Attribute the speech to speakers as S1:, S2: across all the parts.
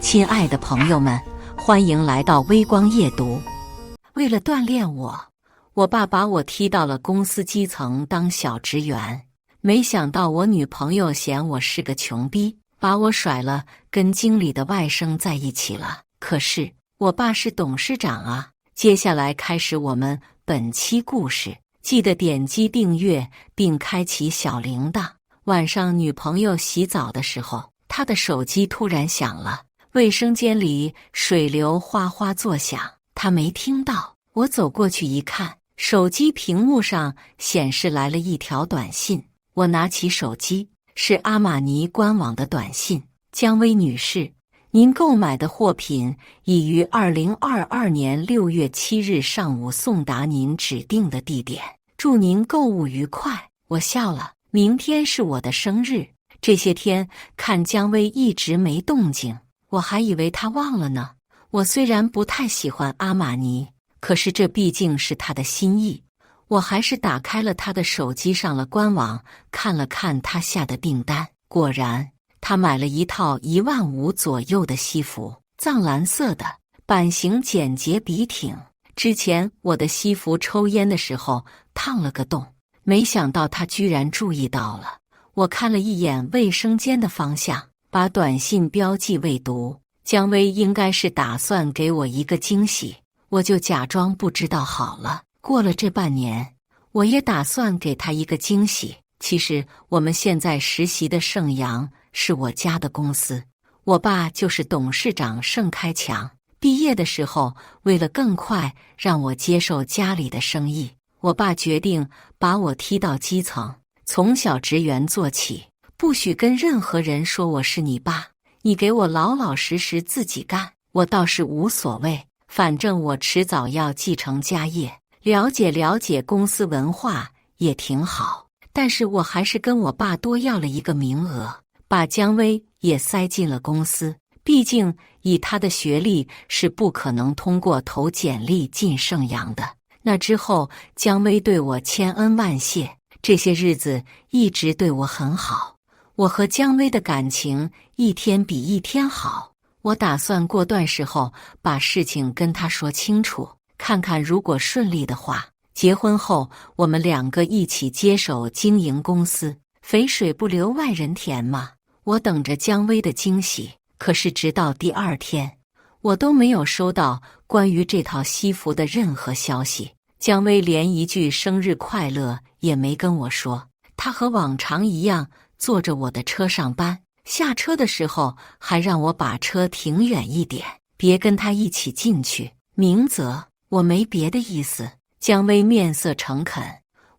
S1: 亲爱的朋友们，欢迎来到微光夜读。为了锻炼我爸把我踢到了公司基层当小职员。没想到我女朋友嫌我是个穷逼，把我甩了，跟经理的外甥在一起了。可是我爸是董事长啊。接下来开始我们本期故事，记得点击订阅并开启小铃铛。晚上女朋友洗澡的时候，她的手机突然响了。卫生间里水流哗哗作响，他没听到。我走过去一看，手机屏幕上显示来了一条短信。我拿起手机，是阿玛尼官网的短信：姜薇女士，您购买的货品已于2022年6月7日上午送达您指定的地点，祝您购物愉快。我笑了，明天是我的生日，这些天看姜薇一直没动静，我还以为他忘了呢。我虽然不太喜欢阿玛尼，可是这毕竟是他的心意。我还是打开了他的手机，上了官网，看了看他下的订单。果然，他买了一套15000左右的西服，藏蓝色的，版型简洁笔挺。之前我的西服抽烟的时候烫了个洞，没想到他居然注意到了。我看了一眼卫生间的方向，把短信标记未读。姜薇应该是打算给我一个惊喜，我就假装不知道好了。过了这半年，我也打算给她一个惊喜。其实我们现在实习的盛阳是我家的公司，我爸就是董事长盛开强。毕业的时候，为了更快让我接受家里的生意，我爸决定把我踢到基层，从小职员做起，不许跟任何人说我是你爸，你给我老老实实自己干。我倒是无所谓，反正我迟早要继承家业，了解了解公司文化也挺好。但是我还是跟我爸多要了一个名额，把姜薇也塞进了公司。毕竟以他的学历是不可能通过投简历进盛阳的。那之后姜薇对我千恩万谢，这些日子一直对我很好。我和姜薇的感情一天比一天好，我打算过段时候把事情跟她说清楚，看看如果顺利的话，结婚后我们两个一起接手经营公司。肥水不流外人田嘛。我等着姜薇的惊喜，可是直到第二天，我都没有收到关于这套西服的任何消息。姜薇连一句生日快乐也没跟我说。她和往常一样坐着我的车上班，下车的时候还让我把车停远一点，别跟他一起进去。明泽，我没别的意思。姜薇面色诚恳，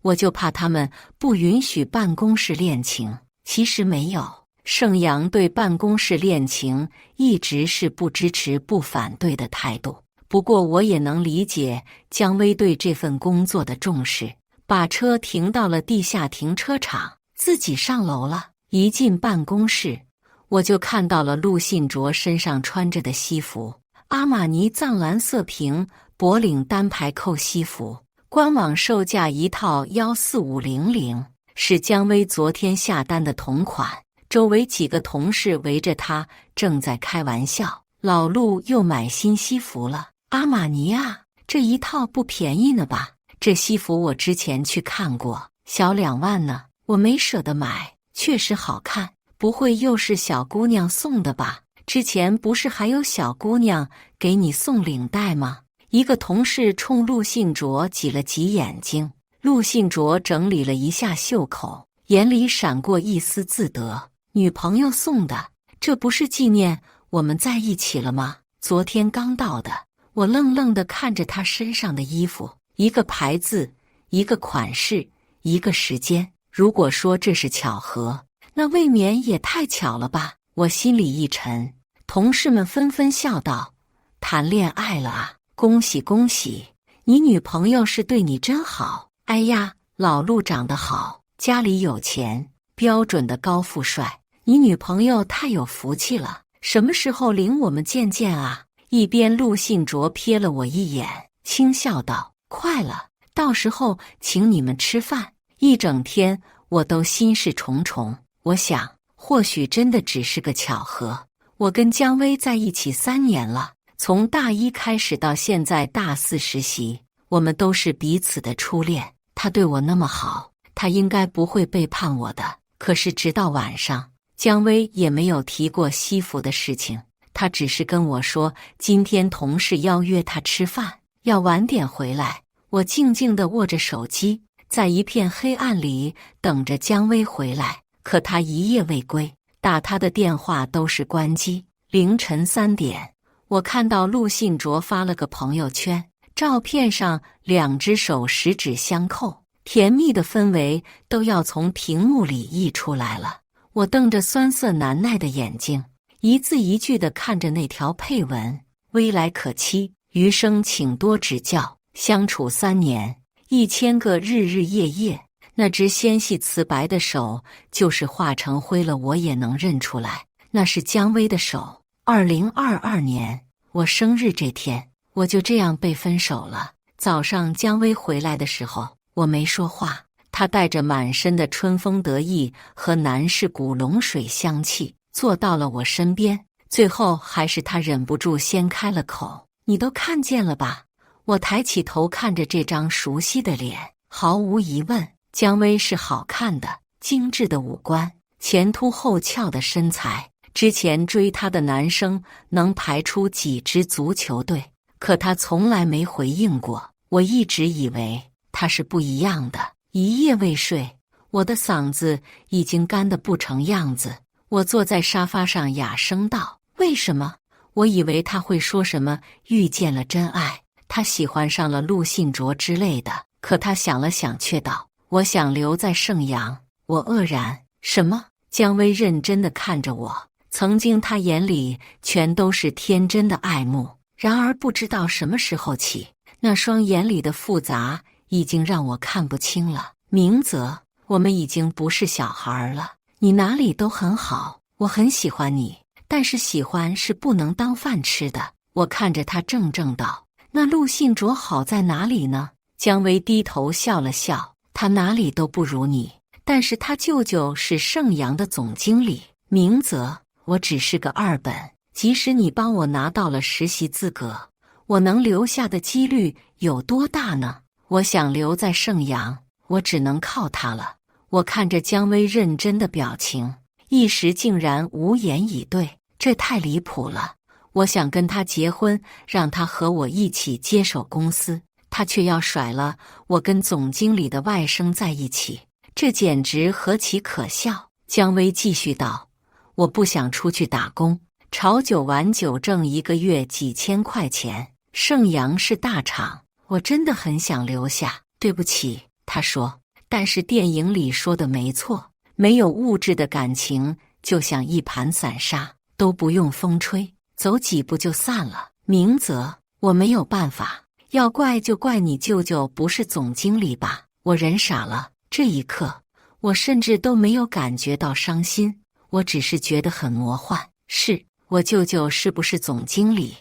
S1: 我就怕他们不允许办公室恋情。其实没有，盛阳对办公室恋情一直是不支持不反对的态度。不过我也能理解姜薇对这份工作的重视，把车停到了地下停车场，自己上楼了。一进办公室，我就看到了陆信卓身上穿着的西服，阿玛尼藏蓝色平脖领单排扣西服，官网售价一套14500，是姜薇昨天下单的同款。周围几个同事围着他，正在开玩笑：老陆又买新西服了。阿玛尼啊，这一套不便宜呢吧？这西服我之前去看过，小2万呢，我没舍得买，确实好看。不会又是小姑娘送的吧？之前不是还有小姑娘给你送领带吗？一个同事冲陆信卓挤了挤眼睛，陆信卓整理了一下袖口，眼里闪过一丝自得。女朋友送的，这不是纪念我们在一起了吗？昨天刚到的。我愣愣地看着他身上的衣服，一个牌子，一个款式，一个时间。如果说这是巧合，那未免也太巧了吧。我心里一沉，同事们纷纷笑道：谈恋爱了啊，恭喜恭喜，你女朋友是对你真好。哎呀，老陆长得好，家里有钱，标准的高富帅，你女朋友太有福气了，什么时候领我们见见啊？一边陆信卓瞥了我一眼，轻笑道：快了，到时候请你们吃饭。一整天我都心事重重，我想或许真的只是个巧合。我跟姜薇在一起3年了，从大一开始到现在大4实习，我们都是彼此的初恋。他对我那么好，他应该不会背叛我的。可是直到晚上，姜薇也没有提过西服的事情，他只是跟我说今天同事邀约他吃饭，要晚点回来。我静静地握着手机，在一片黑暗里等着姜薇回来，可他一夜未归，打他的电话都是关机。凌晨3点，我看到陆信卓发了个朋友圈，照片上2只手十指相扣，甜蜜的氛围都要从屏幕里溢出来了。我瞪着酸涩难耐的眼睛，一字一句地看着那条配文：未来可期，余生请多指教。相处3年，1000个日日夜夜，那只纤细瓷白的手，就是化成灰了我也能认出来，那是姜薇的手。2022年，我生日这天，我就这样被分手了。早上姜薇回来的时候，我没说话，她带着满身的春风得意和南市古龙水香气，坐到了我身边。最后还是她忍不住先开了口：你都看见了吧？我抬起头看着这张熟悉的脸，毫无疑问，姜薇是好看的，精致的五官，前凸后翘的身材。之前追她的男生能排出几支足球队，可她从来没回应过。我一直以为她是不一样的。一夜未睡，我的嗓子已经干得不成样子。我坐在沙发上哑声道：为什么？我以为他会说什么遇见了真爱，他喜欢上了陆信卓之类的，可他想了想却道：我想留在盛阳。我愕然，什么？姜薇认真地看着我，曾经他眼里全都是天真的爱慕，然而不知道什么时候起，那双眼里的复杂已经让我看不清了。明泽，我们已经不是小孩了，你哪里都很好，我很喜欢你，但是喜欢是不能当饭吃的。我看着他怔怔道：那陆信卓好在哪里呢？姜薇低头笑了笑：他哪里都不如你，但是他舅舅是盛阳的总经理。明泽，我只是个2本，即使你帮我拿到了实习资格，我能留下的几率有多大呢？我想留在盛阳，我只能靠他了。我看着姜薇认真的表情，一时竟然无言以对，这太离谱了。我想跟他结婚，让他和我一起接手公司，他却要甩了我跟总经理的外甥在一起，这简直何其可笑。姜薇继续道：我不想出去打工，炒酒玩酒挣1个月几千块钱，盛阳是大厂，我真的很想留下。对不起，他说，但是电影里说的没错，没有物质的感情就像一盘散沙，都不用风吹，走几步就散了。明泽，我没有办法，要怪就怪你舅舅不是总经理吧。我人傻了，这一刻我甚至都没有感觉到伤心，我只是觉得很魔幻。是，我舅舅是不是总经理？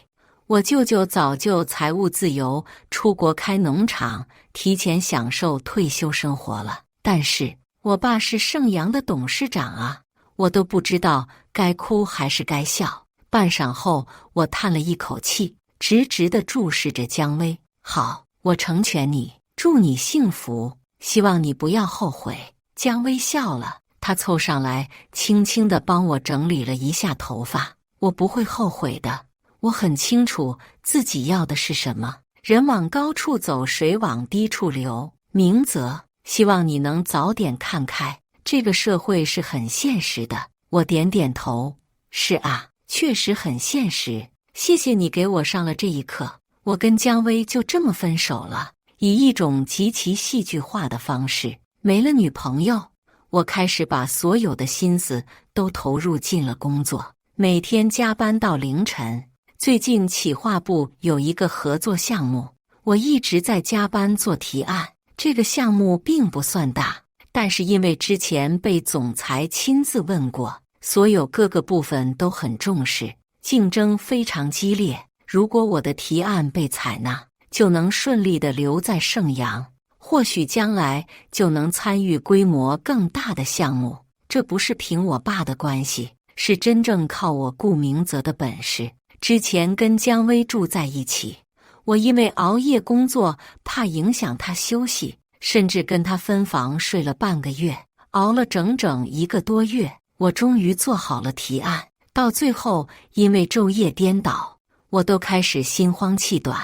S1: 我舅舅早就财务自由，出国开农场，提前享受退休生活了。但是我爸是盛阳的董事长啊，我都不知道该哭还是该笑。半晌后，我叹了一口气，直直地注视着姜薇。好，我成全你，祝你幸福，希望你不要后悔。姜薇笑了，她凑上来，轻轻地帮我整理了一下头发。我不会后悔的，我很清楚自己要的是什么。人往高处走，水往低处流。明泽，希望你能早点看开，这个社会是很现实的。我点点头，是啊，确实很现实。谢谢你给我上了这一课。我跟姜薇就这么分手了，以一种极其戏剧化的方式。没了女朋友，我开始把所有的心思都投入进了工作，每天加班到凌晨。最近企划部有一个合作项目，我一直在加班做提案。这个项目并不算大，但是因为之前被总裁亲自问过，所有各个部分都很重视，竞争非常激烈。如果我的提案被采纳，就能顺利地留在盛阳，或许将来就能参与规模更大的项目。这不是凭我爸的关系，是真正靠我顾明泽的本事。之前跟姜薇住在一起，我因为熬夜工作，怕影响他休息，甚至跟他分房睡了半个月，熬了整整1个多月，我终于做好了提案。到最后，因为昼夜颠倒，我都开始心慌气短。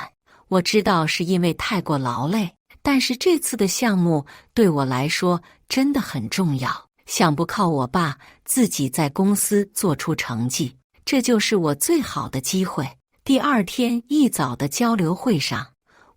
S1: 我知道是因为太过劳累，但是这次的项目对我来说真的很重要，想不靠我爸自己在公司做出成绩，这就是我最好的机会。第2天一早的交流会上，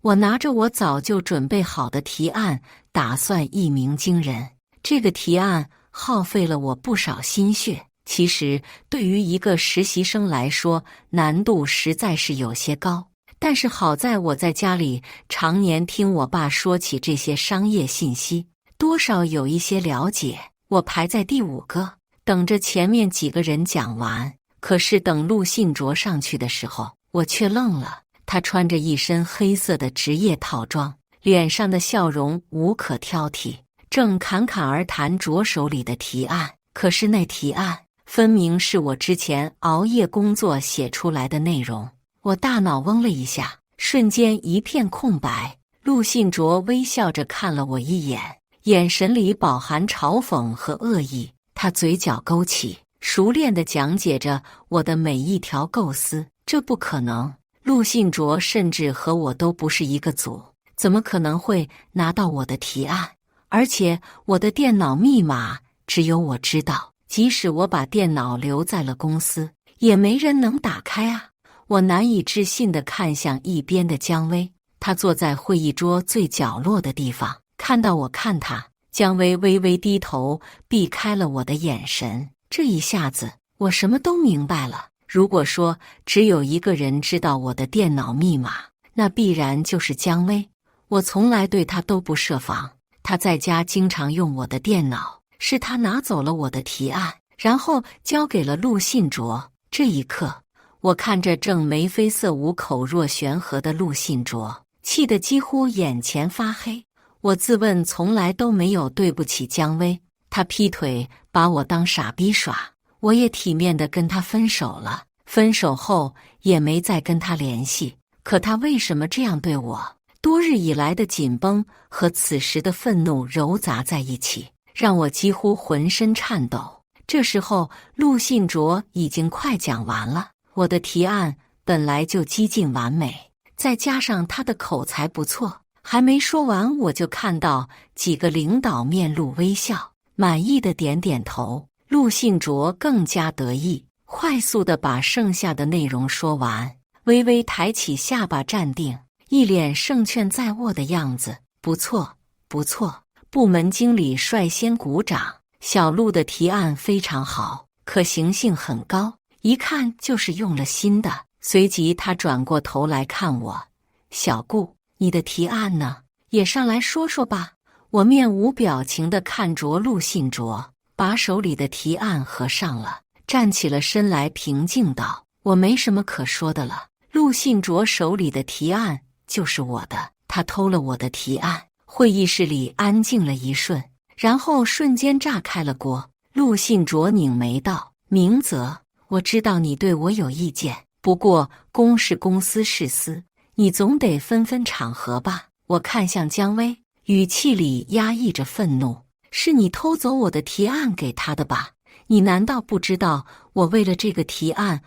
S1: 我拿着我早就准备好的提案，打算一鸣惊人。这个提案耗费了我不少心血，其实对于一个实习生来说，难度实在是有些高。但是好在我在家里常年听我爸说起这些商业信息，多少有一些了解。我排在第5个，等着前面几个人讲完。可是等陆信卓上去的时候，我却愣了。他穿着一身黑色的职业套装，脸上的笑容无可挑剔，正侃侃而谈着手里的提案。可是那提案分明是我之前熬夜工作写出来的内容。我大脑嗡了一下，瞬间一片空白。陆信卓微笑着看了我一眼，眼神里饱含嘲讽和恶意。他嘴角勾起，熟练地讲解着我的每一条构思。这不可能，陆信卓甚至和我都不是一个组，怎么可能会拿到我的提案？而且我的电脑密码只有我知道，即使我把电脑留在了公司，也没人能打开啊！我难以置信地看向一边的姜薇，她坐在会议桌最角落的地方，看到我看她，姜薇微微低头，避开了我的眼神。这一下子，我什么都明白了。如果说只有一个人知道我的电脑密码，那必然就是姜薇。我从来对她都不设防，她在家经常用我的电脑，是她拿走了我的提案，然后交给了陆信卓。这一刻，我看着正眉飞色舞、口若悬河的陆信卓，气得几乎眼前发黑。我自问从来都没有对不起姜薇，她劈腿把我当傻逼耍，我也体面地跟她分手了。分手后也没再跟她联系，可她为什么这样对我？多日以来的紧绷和此时的愤怒糅杂在一起，让我几乎浑身颤抖。这时候，陆信卓已经快讲完了。我的提案本来就几近完美，再加上他的口才不错，还没说完，我就看到几个领导面露微笑，满意的点点头。陆信卓更加得意，快速地把剩下的内容说完，微微抬起下巴站定，一脸胜券在握的样子。不错，不错。部门经理率先鼓掌，小陆的提案非常好，可行性很高，一看就是用了心的。随即他转过头来看我，小顾，你的提案呢？也上来说说吧。我面无表情地看着陆信卓，把手里的提案合上了，站起了身来，平静道：我没什么可说的了。陆信卓手里的提案就是我的，他偷了我的提案。会议室里安静了一瞬，然后瞬间炸开了锅。陆信卓拧眉道：明泽，我知道你对我有意见，不过公是公，私是私，你总得分分场合吧。我看向姜薇，语气里压抑着愤怒：是你偷走我的提案给他的吧？你难道不知道我为了这个提案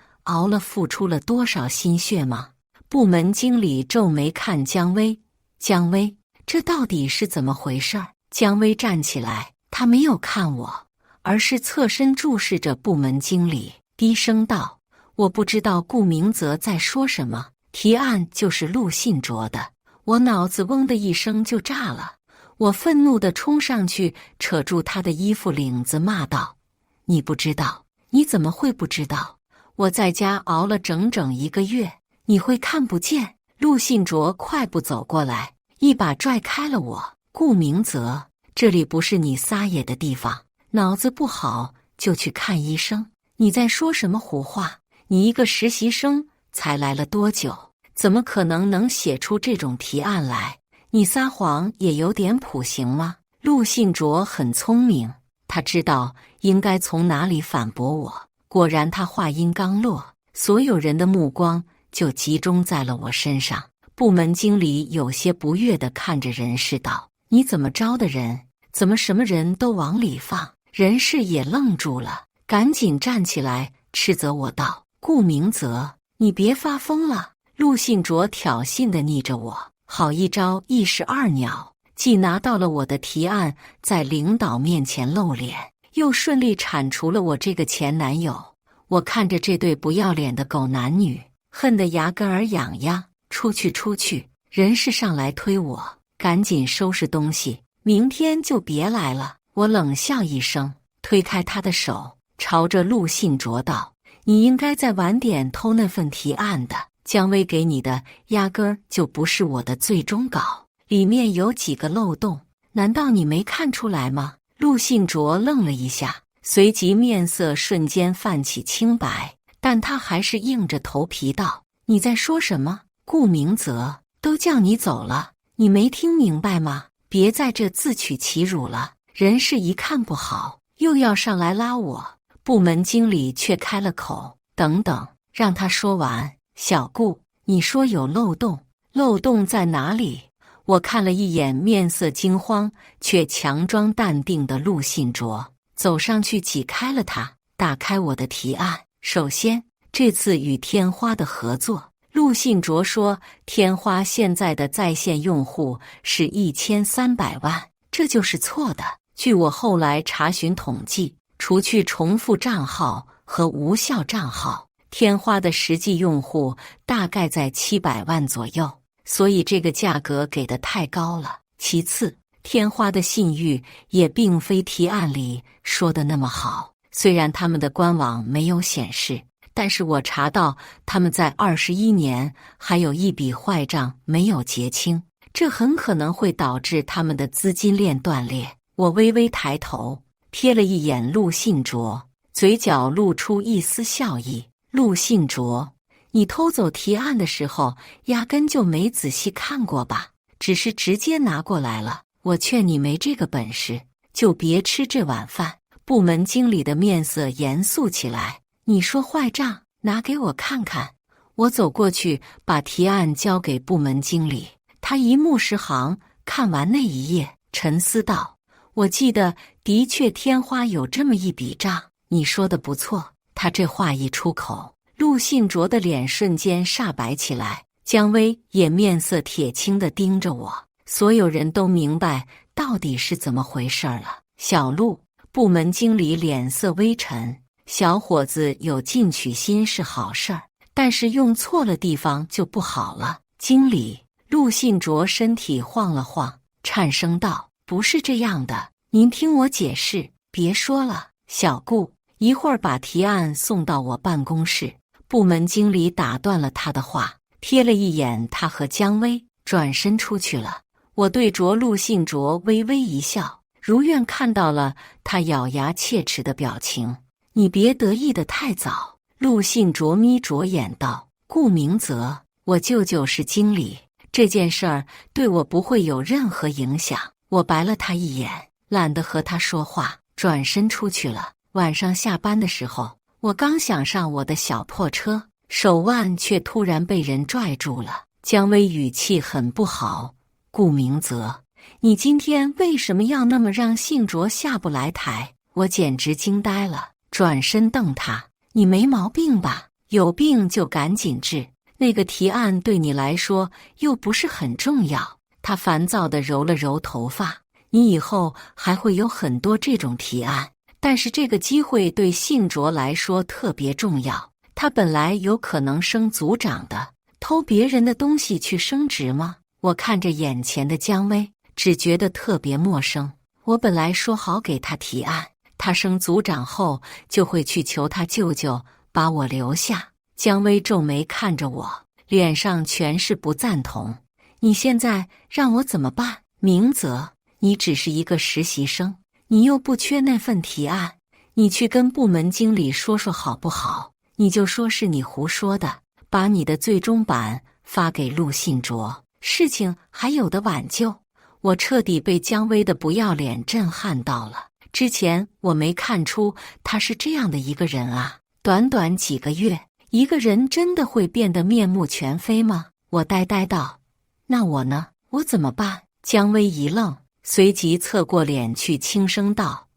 S1: 付出了多少心血吗？部门经理皱眉看姜薇，姜薇，这到底是怎么回事？姜薇站起来，她没有看我，而是侧身注视着部门经理，低声道：我不知道顾明泽在说什么，提案就是陆信卓的。我脑子嗡的一声就炸了，我愤怒地冲上去，扯住他的衣服领子，骂道：你不知道？你怎么会不知道？我在家熬了整整1个月，你会看不见？陆信卓快步走过来，一把拽开了我。顾明泽，这里不是你撒野的地方，脑子不好就去看医生。你在说什么胡话？你一个实习生才来了多久？怎么可能写出这种提案来？你撒谎也有点谱行吗？陆信卓很聪明，他知道应该从哪里反驳我。果然，他话音刚落，所有人的目光就集中在了我身上。部门经理有些不悦地看着人事道：“你怎么招的人？怎么什么人都往里放？”人事也愣住了，赶紧站起来斥责我道：“顾明泽，你别发疯了！”陆信卓挑衅地睨着我，好一招一石二鸟，既拿到了我的提案，在领导面前露脸，又顺利铲除了我这个前男友。我看着这对不要脸的狗男女，恨得牙根儿痒痒。出去，出去！人事上来推我，赶紧收拾东西，明天就别来了。我冷笑一声，推开他的手，朝着陆信卓道：“你应该再晚点偷那份提案的。姜薇给你的压根儿就不是我的最终稿，里面有几个漏洞，难道你没看出来吗？”陆信卓愣了一下，随即面色瞬间泛起青白，但他还是硬着头皮道：“你在说什么？顾明泽，都叫你走了，你没听明白吗？别在这自取其辱了。”人事一看不好，又要上来拉我，部门经理却开了口：“等等，让他说完。小顾，你说有漏洞，漏洞在哪里？”我看了一眼面色惊慌却强装淡定的陆信卓，走上去挤开了他，打开我的提案。首先，这次与天花的合作，陆信卓说天花现在的在线用户是1300万，这就是错的。据我后来查询统计，除去重复账号和无效账号，天花的实际用户大概在700万左右，所以这个价格给的太高了。其次，天花的信誉也并非提案里说的那么好，虽然他们的官网没有显示，但是我查到他们在21年还有一笔坏账没有结清，这很可能会导致他们的资金链断裂。我微微抬头，瞥了一眼陆信卓，嘴角露出一丝笑意。陆信卓，你偷走提案的时候，压根就没仔细看过吧？只是直接拿过来了。我劝你没这个本事，就别吃这碗饭。部门经理的面色严肃起来。你说坏账，拿给我看看。我走过去，把提案交给部门经理。他一目十行，看完那一页，沉思道：“我记得的确天花有这么一笔账，你说的不错。”他这话一出口，陆信卓的脸瞬间煞白起来，姜薇也面色铁青地盯着我。所有人都明白到底是怎么回事了。小陆，部门经理脸色微沉。小伙子有进取心是好事儿，但是用错了地方就不好了。经理，陆信卓身体晃了晃，颤声道：“不是这样的，您听我解释。”别说了，小顾，一会儿把提案送到我办公室。部门经理打断了他的话，瞥了一眼他和姜薇，转身出去了。我对着陆信卓微微一笑，如愿看到了他咬牙切齿的表情。你别得意得太早。陆信卓眯着眼道：“顾明泽，我舅舅是经理，这件事儿对我不会有任何影响。”我白了他一眼，懒得和他说话，转身出去了。晚上下班的时候，我刚想上我的小破车，手腕却突然被人拽住了。姜薇语气很不好：“顾明泽，你今天为什么要那么让信卓下不来台？”我简直惊呆了。转身瞪他：“你没毛病吧？有病就赶紧治。那个提案对你来说又不是很重要。”他烦躁地揉了揉头发：“你以后还会有很多这种提案，但是这个机会对信卓来说特别重要。他本来有可能升组长的，偷别人的东西去升职吗？”我看着眼前的姜薇，只觉得特别陌生。我本来说好给他提案，他升组长后就会去求他舅舅把我留下。姜薇皱眉看着我，脸上全是不赞同。你现在让我怎么办？明泽，你只是一个实习生，你又不缺那份提案，你去跟部门经理说说好不好？你就说是你胡说的，把你的最终版发给陆信卓，事情还有的挽救。我彻底被姜薇的不要脸震撼到了。之前我没看出他是这样的一个人啊。短短几个月，一个人真的会变得面目全非吗？我呆呆道。那我呢？我怎么办？姜薇一愣，随即侧过脸去轻声道：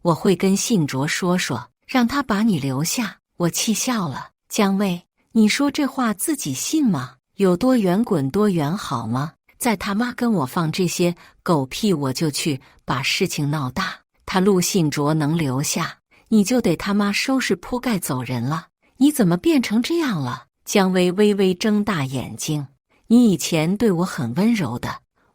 S1: 我会跟信卓说说，让他把你留下。我气笑了。姜薇，你说这话自己信吗？有多远滚多远好吗？再他妈跟我放这些狗屁，我就去把事情闹大。他陆信卓能留下，你就得他妈收拾铺盖走人了。你怎么变成这样了？姜薇微微睁大眼睛。你以前对我很温柔的，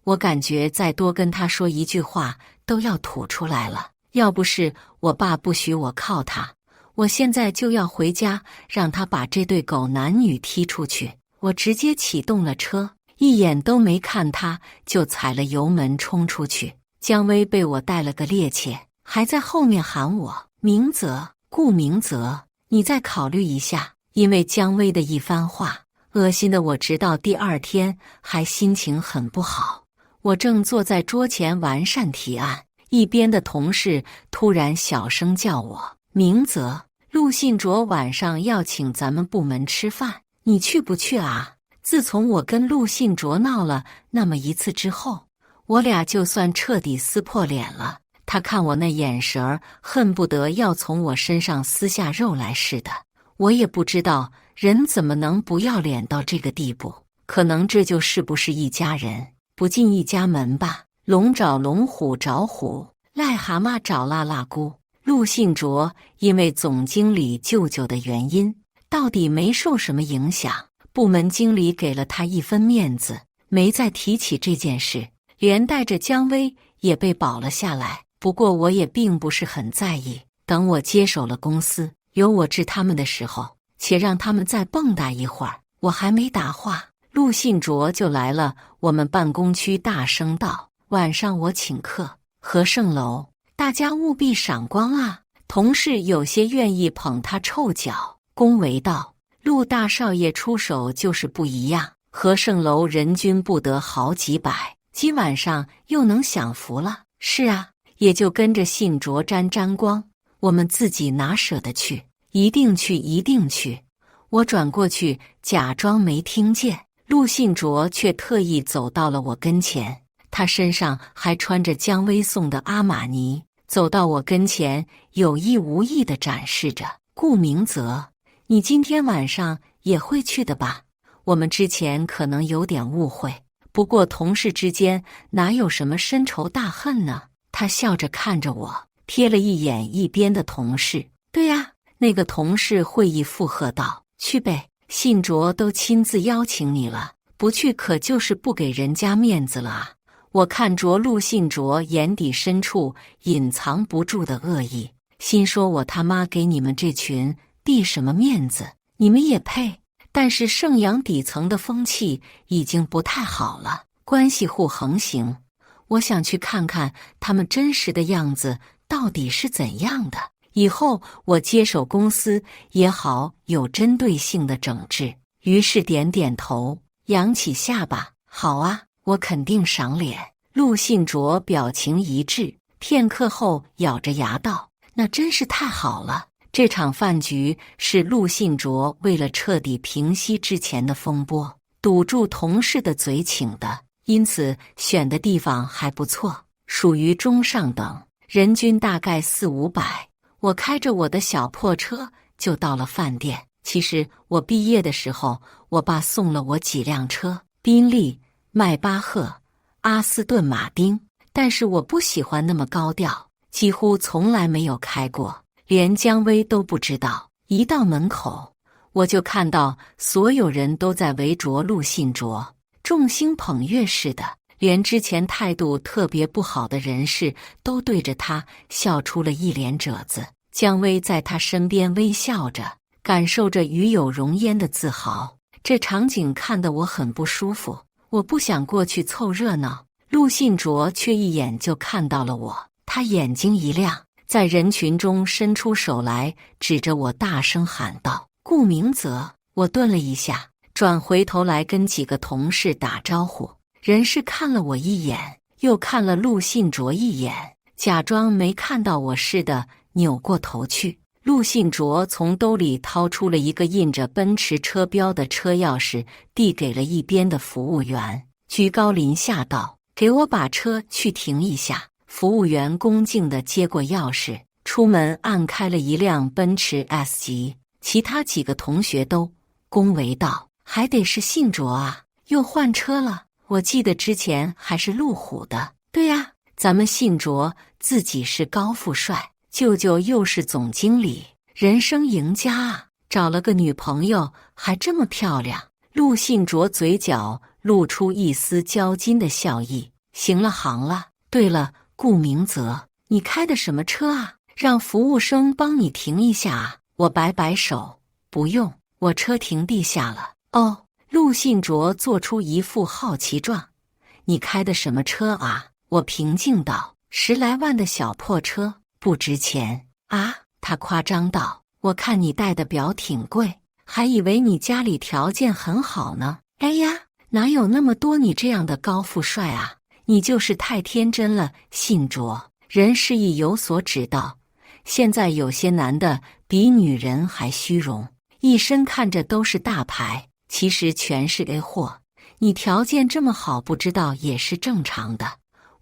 S1: 我感觉再多跟他说一句话都要吐出来了。要不是我爸不许我靠他，我现在就要回家让他把这对狗男女踢出去。我直接启动了车，一眼都没看他就踩了油门冲出去。姜薇被我带了个趔趄，还在后面喊我明泽，顾明泽，你再考虑一下。因为姜薇的一番话，恶心的我直到第二天还心情很不好。我正坐在桌前完善提案，一边的同事突然小声叫我明泽，陆信卓晚上要请咱们部门吃饭，你去不去啊？自从我跟陆信卓闹了那么一次之后，我俩就算彻底撕破脸了。他看我那眼神儿，恨不得要从我身上撕下肉来似的。我也不知道人怎么能不要脸到这个地步，可能这就是不是一家人，不进一家门吧。龙找龙，虎找虎，癞蛤蟆找辣辣姑。陆信卓因为总经理舅舅的原因，到底没受什么影响，部门经理给了他一分面子，没再提起这件事，连带着姜薇也被保了下来。不过我也并不是很在意，等我接手了公司，由我治他们的时候，且让他们再蹦跶一会儿。我还没答话，陆信卓就来了我们办公区，大声道：晚上我请客，和盛楼，大家务必赏光啊！同事有些愿意捧他臭脚，恭维道：陆大少爷出手就是不一样，和盛楼人均不得好几百，今晚上又能享福了。是啊，也就跟着信卓沾光，我们自己哪舍得去？一定去，一定去！我转过去，假装没听见。陆信卓却特意走到了我跟前，他身上还穿着姜薇送的阿玛尼，走到我跟前，有意无意地展示着：顾明泽，你今天晚上也会去的吧？我们之前可能有点误会，不过同事之间哪有什么深仇大恨呢？他笑着看着我，瞥了一眼一边的同事。对呀，那个同事会意附和道：去呗，信卓都亲自邀请你了，不去可就是不给人家面子了啊！我看着陆信卓眼底深处隐藏不住的恶意，心说我他妈给你们这群递什么面子，你们也配？但是盛阳底层的风气已经不太好了，关系户横行，我想去看看他们真实的样子到底是怎样的，以后我接手公司也好有针对性的整治。于是点点头，扬起下巴：好啊，我肯定赏脸。陆信卓表情一致，片刻后咬着牙道：那真是太好了。这场饭局是陆信卓为了彻底平息之前的风波，堵住同事的嘴请的，因此选的地方还不错，属于中上等，人均大概400-500。我开着我的小破车就到了饭店。其实我毕业的时候，我爸送了我几辆车，宾利、迈巴赫、阿斯顿马丁，但是我不喜欢那么高调，几乎从来没有开过，连姜薇都不知道。一到门口，我就看到所有人都在围着陆信卓，众星捧月似的，连之前态度特别不好的人士都对着他笑出了一脸褶子。姜薇在他身边微笑着，感受着与有荣焉的自豪。这场景看得我很不舒服，我不想过去凑热闹。陆信卓却一眼就看到了我，他眼睛一亮，在人群中伸出手来，指着我大声喊道：顾明泽！我顿了一下，转回头来跟几个同事打招呼。人事看了我一眼，又看了陆信卓一眼，假装没看到我似的扭过头去。陆信卓从兜里掏出了一个印着奔驰车标的车钥匙，递给了一边的服务员，居高临下道：“给我把车去停一下。”服务员恭敬地接过钥匙，出门按开了一辆奔驰 S 级。其他几个同学都恭维道：“还得是信卓啊，又换车了。我记得之前还是路虎的。”“对呀，咱们信卓自己是高富帅，舅舅又是总经理，人生赢家啊，找了个女朋友还这么漂亮。”陆信卓嘴角露出一丝骄矜的笑意。“行了行了，对了，顾明泽，你开的什么车啊？让服务生帮你停一下啊。”我摆摆手：“不用，我车停地下了。”“哦。”陆信卓做出一副好奇状。“你开的什么车啊？”我平静道：“10来万的小破车，不值钱啊。”他夸张道：“我看你戴的表挺贵，还以为你家里条件很好呢。”“哎呀，哪有那么多你这样的高富帅啊？你就是太天真了。”信卓，人是亦有所指道，现在有些男的比女人还虚荣，一身看着都是大牌，其实全是 A 货。你条件这么好，不知道也是正常的。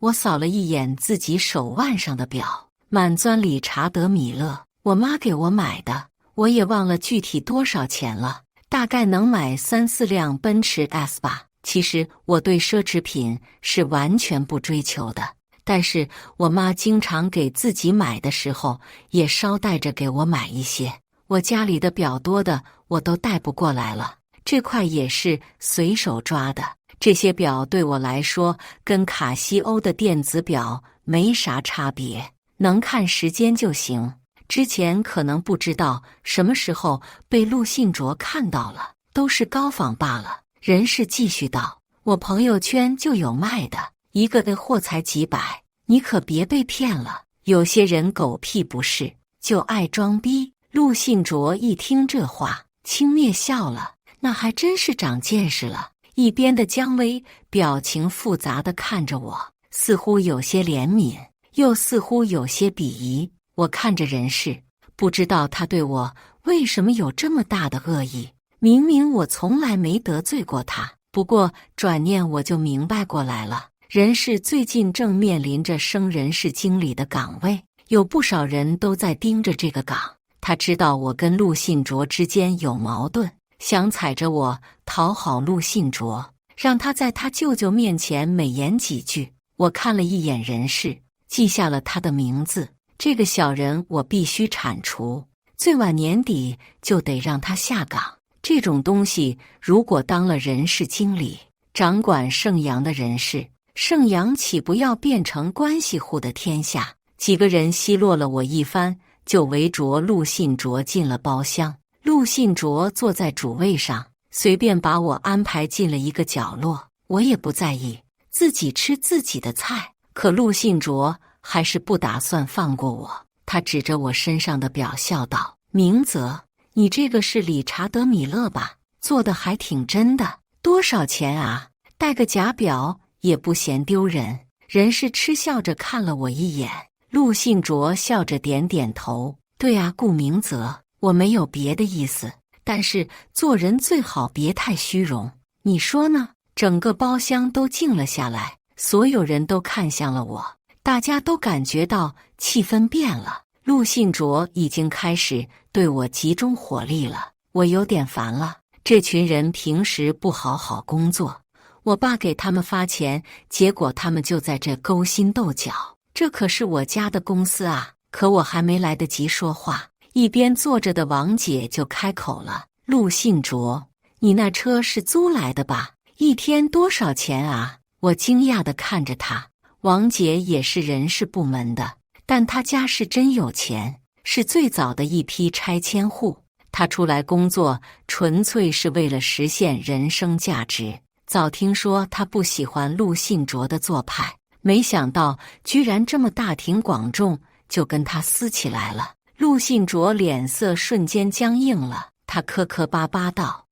S1: 我扫了一眼自己手腕上的表，满钻理查德米勒，我妈给我买的，我也忘了具体多少钱了，大概能买3、4辆奔驰 S 吧。其实我对奢侈品是完全不追求的，但是我妈经常给自己买的时候，也捎带着给我买一些。我家里的表多的我都带不过来了，这块也是随手抓的。这些表对我来说跟卡西欧的电子表没啥差别，能看时间就行。之前可能不知道什么时候被陆信卓看到了，都是高仿罢了。人事继续道：“我朋友圈就有卖的，一个的货才几百，你可别被骗了。有些人狗屁不是，就爱装逼。”陆信卓一听这话，轻蔑笑了：“那还真是长见识了。”一边的姜薇表情复杂地看着我，似乎有些怜悯，又似乎有些鄙夷。我看着人事，不知道他对我为什么有这么大的恶意。明明我从来没得罪过他，不过转念我就明白过来了。人事最近正面临着升人事经理的岗位，有不少人都在盯着这个岗。他知道我跟陆信卓之间有矛盾，想踩着我讨好陆信卓，让他在他舅舅面前美言几句。我看了一眼人事，记下了他的名字。这个小人我必须铲除，最晚年底就得让他下岗。这种东西如果当了人事经理，掌管盛阳的人事，盛阳岂不要变成关系户的天下？几个人奚落了我一番，就围着陆信卓进了包厢。陆信卓坐在主位上，随便把我安排进了一个角落，我也不在意，自己吃自己的菜。可陆信卓还是不打算放过我，他指着我身上的表笑道：“明泽，你这个是理查德米勒吧？做的还挺真的，多少钱啊？戴个假表也不嫌丢人。”人事嗤笑着看了我一眼，陆信卓笑着点点头：“对啊，顾明泽，我没有别的意思，但是做人最好别太虚荣，你说呢？”整个包厢都静了下来，所有人都看向了我，大家都感觉到气氛变了。陆信卓已经开始对我集中火力了，我有点烦了。这群人平时不好好工作，我爸给他们发钱，结果他们就在这勾心斗角。这可是我家的公司啊！可我还没来得及说话，一边坐着的王姐就开口了：“陆信卓，你那车是租来的吧？一天多少钱啊？”我惊讶地看着她。王姐也是人事部门的，但她家是真有钱，是最早的一批拆迁户。她出来工作纯粹是为了实现人生价值。早听说她不喜欢陆信卓的做派，没想到居然这么大庭广众就跟他撕起来了。陆信卓脸色瞬间僵硬了，他磕磕巴巴道：“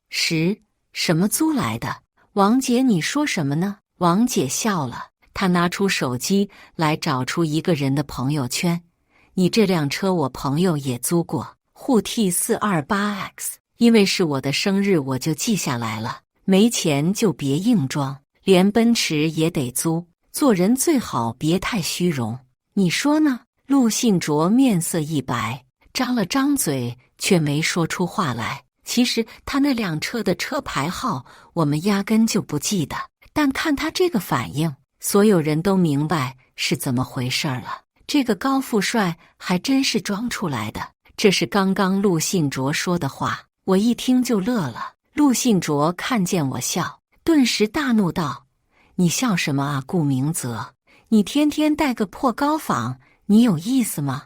S1: 什么租来的？王姐你说什么呢？”王姐笑了，她拿出手机来找出一个人的朋友圈：“你这辆车我朋友也租过，沪 T428X， 因为是我的生日，我就记下来了。没钱就别硬装，连奔驰也得租。做人最好别太虚荣，你说呢？陆信卓面色一白，张了张嘴，却没说出话来。其实他那辆车的车牌号，我们压根就不记得。但看他这个反应，所有人都明白是怎么回事了。这个高富帅还真是装出来的。这是刚刚陆信卓说的话，我一听就乐了。陆信卓看见我笑，顿时大怒道：“你笑什么啊，顾明泽？你天天带个破高仿，你有意思吗？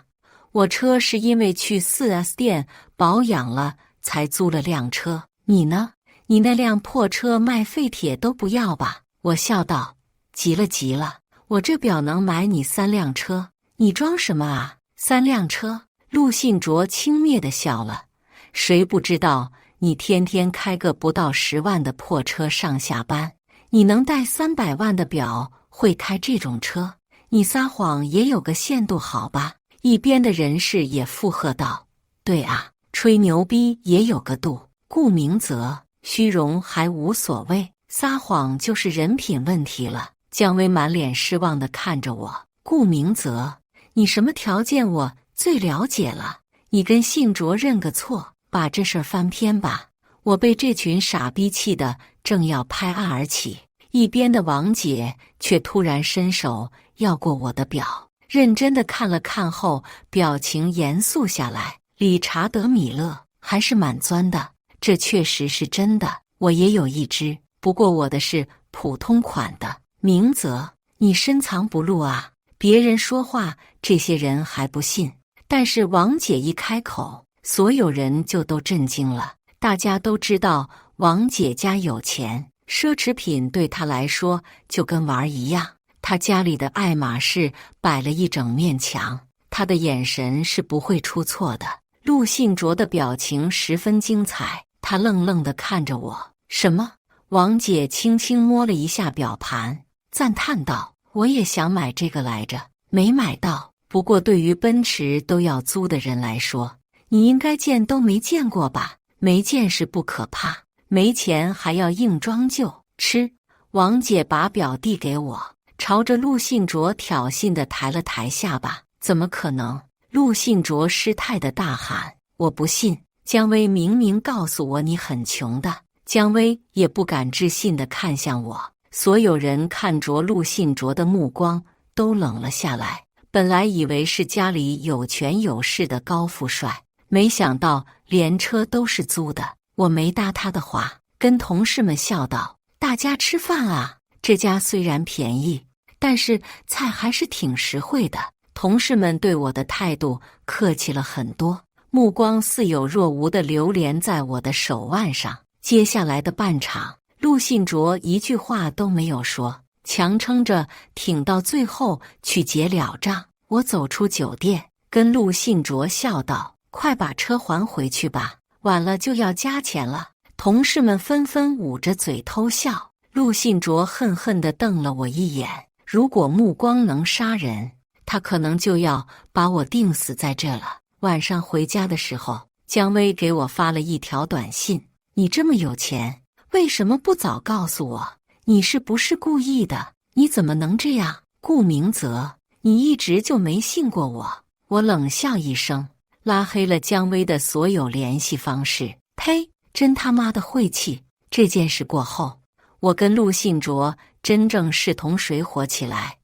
S1: 我车是因为去 4S 店保养了才租了辆车，你呢？你那辆破车卖废铁都不要吧？”我笑道：“急了急了，我这表能买你3辆车，你装什么啊？3辆车？”陆信卓轻蔑地笑了：“谁不知道你天天开个不到10万的破车上下班，你能戴300万的表，会开这种车？你撒谎也有个限度好吧？”一边的人士也附和道：“对啊，吹牛逼也有个度。顾明泽，虚荣还无所谓，撒谎就是人品问题了。”姜薇满脸失望地看着我：“顾明泽，你什么条件我最了解了，你跟信卓认个错，把这事儿翻篇吧。”我被这群傻逼气得正要拍案而起，一边的王姐却突然伸手要过我的表，认真地看了看后，表情严肃下来：“理查德米勒还是蛮钻的，这确实是真的，我也有一只，不过我的是普通款的。明泽，你深藏不露啊，别人说话这些人还不信。”但是王姐一开口，所有人就都震惊了。大家都知道王姐家有钱，奢侈品对她来说就跟玩一样。她家里的爱马仕摆了一整面墙，她的眼神是不会出错的。陆信卓的表情十分精彩，他愣愣地看着我。什么？王姐轻轻摸了一下表盘，赞叹道：“我也想买这个来着，没买到。不过对于奔驰都要租的人来说，你应该见都没见过吧？没见识不可怕，没钱还要硬装就吃。”王姐把表递给我，朝着陆信卓挑衅地抬了抬下巴：“怎么可能？”陆信卓失态地大喊：“我不信！姜薇明明告诉我你很穷的。”姜薇也不敢置信地看向我，所有人看着陆信卓的目光都冷了下来。本来以为是家里有权有势的高富帅，没想到连车都是租的。我没搭他的话，跟同事们笑道：“大家吃饭啊，这家虽然便宜，但是菜还是挺实惠的。”同事们对我的态度客气了很多，目光似有若无地流连在我的手腕上。接下来的半场，陆信卓一句话都没有说，强撑着挺到最后去结了账。我走出酒店，跟陆信卓笑道：“快把车还回去吧，晚了就要加钱了。”同事们纷纷捂着嘴偷笑。陆信卓恨恨地瞪了我一眼，如果目光能杀人，他可能就要把我钉死在这了。晚上回家的时候，姜薇给我发了一条短信：“你这么有钱，为什么不早告诉我？你是不是故意的？你怎么能这样？顾明泽，你一直就没信过我。”我冷笑一声，拉黑了姜薇的所有联系方式。呸！真他妈的晦气！这件事过后，我跟陆信卓真正势同水火起来。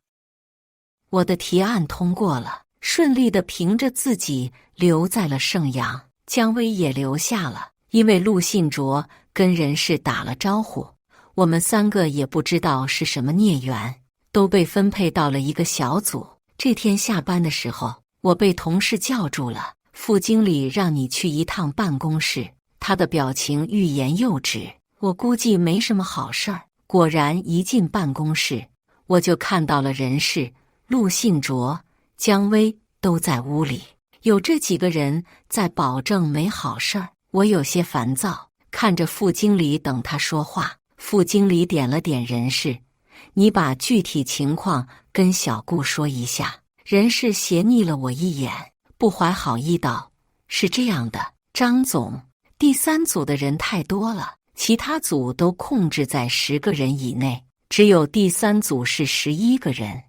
S1: 我的提案通过了，顺利地凭着自己留在了盛阳，姜薇也留下了。因为陆信卓跟人事打了招呼，我们3个也不知道是什么孽缘，都被分配到了一个小组。这天下班的时候，我被同事叫住了：“副经理让你去一趟办公室。”他的表情欲言又止，我估计没什么好事儿。果然一进办公室，我就看到了人事、陆信卓、姜薇都在屋里，有这几个人在保证没好事儿。我有些烦躁，看着副经理等他说话。副经理点了点人事：“你把具体情况跟小顾说一下。”人事斜睨了我一眼，不怀好意道：“是这样的，张总，第三组的人太多了，其他组都控制在10个人以内，只有第三组是11个人。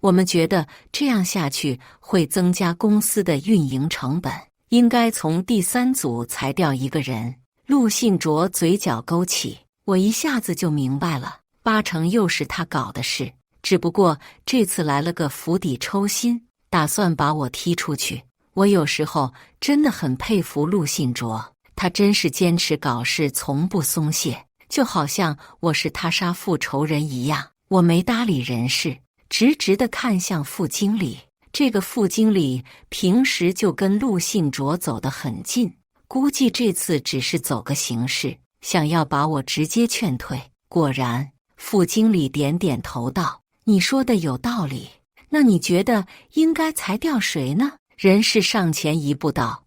S1: 我们觉得这样下去会增加公司的运营成本，应该从第三组裁掉1个人。陆信卓嘴角勾起，我一下子就明白了，8成又是他搞的事，只不过这次来了个釜底抽薪，打算把我踢出去。我有时候真的很佩服陆信卓，他真是坚持搞事，从不松懈，就好像我是他杀父仇人一样。我没搭理人事，直直地看向副经理。这个副经理平时就跟陆信卓走得很近，估计这次只是走个形式，想要把我直接劝退。果然，副经理点点头道：“你说的有道理，那你觉得应该裁掉谁呢？”人事上前一步道：“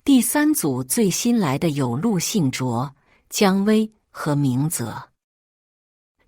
S1: 第三组最新来的有陆信卓、姜薇和明泽。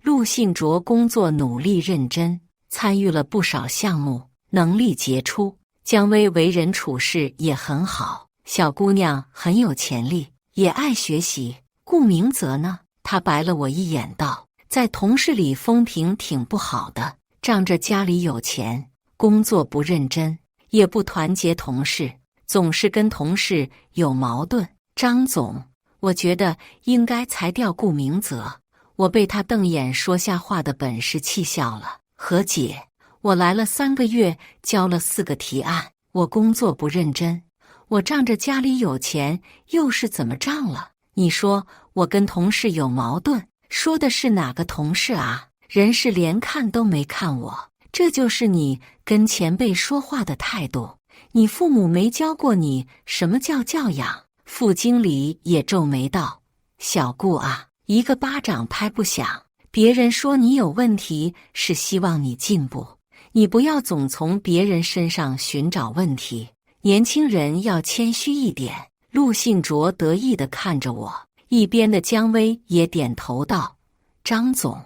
S1: 陆信卓工作努力认真，参与了不少项目，能力杰出。姜薇为人处事也很好，小姑娘很有潜力，也爱学习。顾明泽呢？”他白了我一眼道：“在同事里风评挺不好的，仗着家里有钱，工作不认真，也不团结同事，总是跟同事有矛盾。张总，我觉得应该裁掉顾明泽。”我被他瞪眼说瞎话的本事气笑了。何姐，我来了3个月，交了4个提案，我工作不认真，我仗着家里有钱又是怎么仗了？你说我跟同事有矛盾，说的是哪个同事啊？人事连看都没看我，这就是你跟前辈说话的态度。你父母没教过你什么叫教养？副经理也皱眉道：“小顾啊，一个巴掌拍不响，别人说你有问题是希望你进步，你不要总从别人身上寻找问题，年轻人要谦虚一点。”陆信卓得意地看着我，一边的姜薇也点头道：“张总，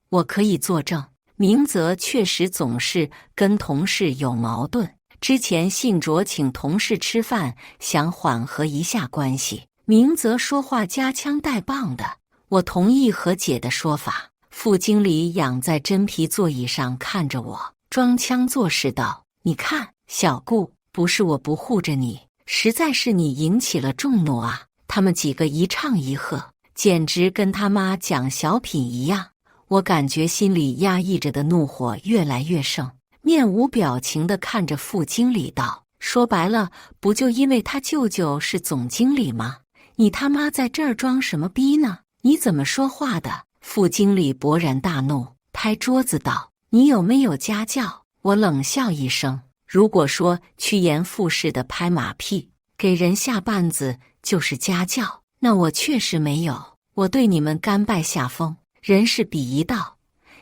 S1: 我可以作证，明泽确实总是跟同事有矛盾。之前信卓请同事吃饭，想缓和一下关系，明泽说话夹枪带棒的。我同意何姐的说法。”副经理仰在真皮座椅上看着我，装腔作势道：“你看，小顾，不是我不护着你，实在是你引起了众怒啊！”他们几个一唱一和，简直跟他妈讲小品一样。我感觉心里压抑着的怒火越来越盛，面无表情地看着副经理道：“说白了，不就因为他舅舅是总经理吗？你他妈在这儿装什么逼呢？你怎么说话的？”副经理勃然大怒，拍桌子道：“你有没有家教？”我冷笑一声，如果说趋炎附势的拍马屁，给人下绊子就是家教，那我确实没有。我对你们甘拜下风。人事鄙夷道：“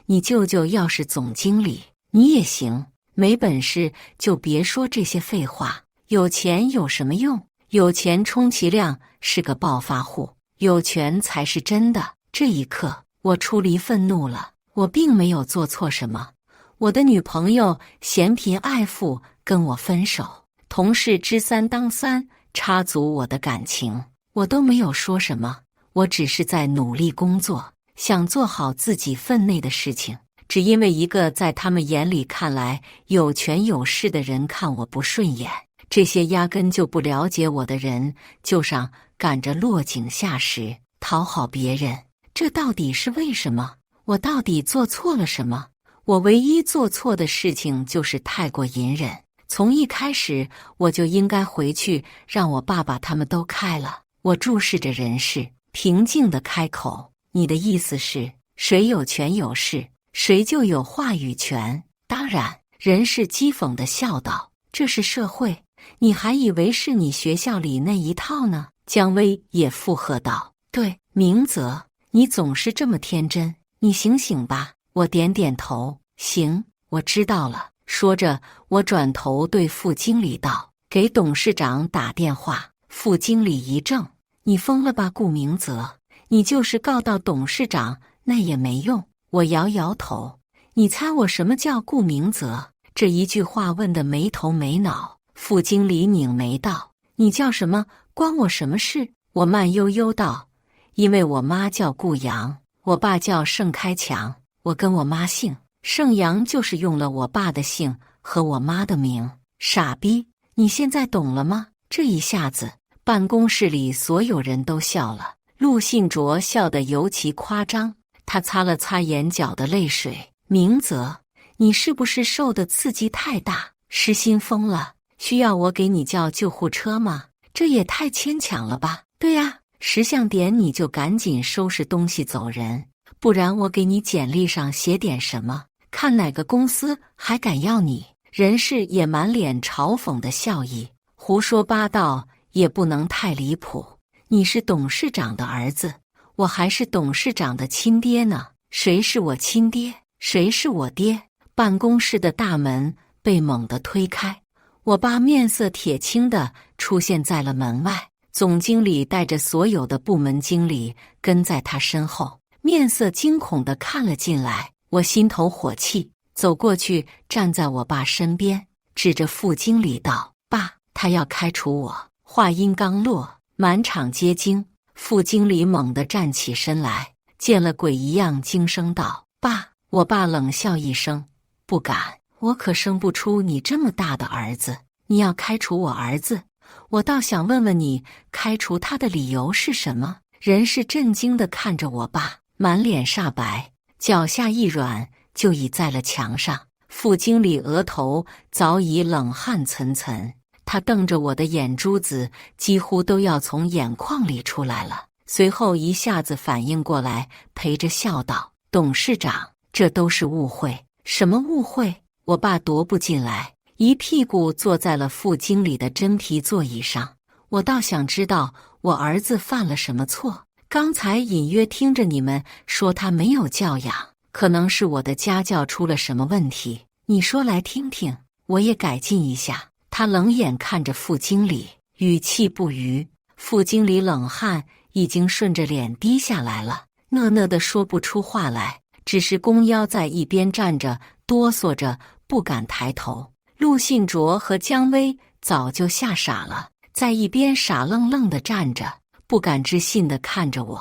S1: 你舅舅要是总经理，你也行，没本事就别说这些废话。有钱有什么用？有钱充其量是个暴发户，有权才是真的。”这一刻，我出离愤怒了。我并没有做错什么，我的女朋友嫌贫爱富跟我分手，同事知三当三，插足我的感情，我都没有说什么。我只是在努力工作，想做好自己分内的事情，只因为一个在他们眼里看来有权有势的人看我不顺眼，这些压根就不了解我的人就想赶着落井下石，讨好别人。这到底是为什么？我到底做错了什么？我唯一做错的事情就是太过隐忍，从一开始我就应该回去让我爸爸他们都开了。我注视着人事，平静地开口：“你的意思是，谁有权有势，谁就有话语权？”当然，人事讥讽地笑道：“这是社会，你还以为是你学校里那一套呢？”姜薇也附和道：“对，明泽，你总是这么天真，你醒醒吧。”我点点头：“行，我知道了。”说着，我转头对副经理道：“给董事长打电话。”副经理一怔：“你疯了吧，顾明泽？你就是告到董事长，那也没用。”我摇摇头：“你猜我什么叫顾明泽？”这一句话问得没头没脑。副经理拧眉道：“你叫什么？关我什么事？我慢悠悠道：因为我妈叫顾阳，我爸叫盛开强，我跟我妈姓。盛阳就是用了我爸的姓和我妈的名。傻逼，你现在懂了吗？这一下子，办公室里所有人都笑了。陆信卓笑得尤其夸张，他擦了擦眼角的泪水。明泽，你是不是受的刺激太大，失心疯了？需要我给你叫救护车吗？这也太牵强了吧。对呀，10项点你就赶紧收拾东西走人，不然我给你简历上写点什么，看哪个公司还敢要你。人事也满脸嘲讽的笑意。胡说八道也不能太离谱，你是董事长的儿子，我还是董事长的亲爹呢，谁是我亲爹，谁是我爹？办公室的大门被猛地推开，我爸面色铁青的出现在了门外。总经理带着所有的部门经理跟在他身后，面色惊恐地看了进来。我心头火气，走过去站在我爸身边，指着副经理道：爸，他要开除我。话音刚落，满场皆惊。副经理猛地站起身来，见了鬼一样惊声道：爸！我爸冷笑一声：不敢，我可生不出你这么大的儿子。你要开除我儿子，我倒想问问你，开除他的理由是什么？人是震惊地看着我爸，满脸煞白，脚下一软就倚在了墙上。副经理额头早已冷汗涔涔，他瞪着我的眼珠子几乎都要从眼眶里出来了。随后一下子反应过来，陪着笑道：董事长，这都是误会。什么误会？我爸踱步进来，一屁股坐在了副经理的真皮座椅上。我倒想知道我儿子犯了什么错。刚才隐约听着你们说他没有教养，可能是我的家教出了什么问题，你说来听听，我也改进一下。他冷眼看着副经理，语气不渝。副经理冷汗已经顺着脸滴下来了，讷讷地说不出话来，只是弓腰在一边站着，哆嗦着不敢抬头。陆信卓和姜薇早就吓傻了，在一边傻愣愣地站着，不敢置信地看着我。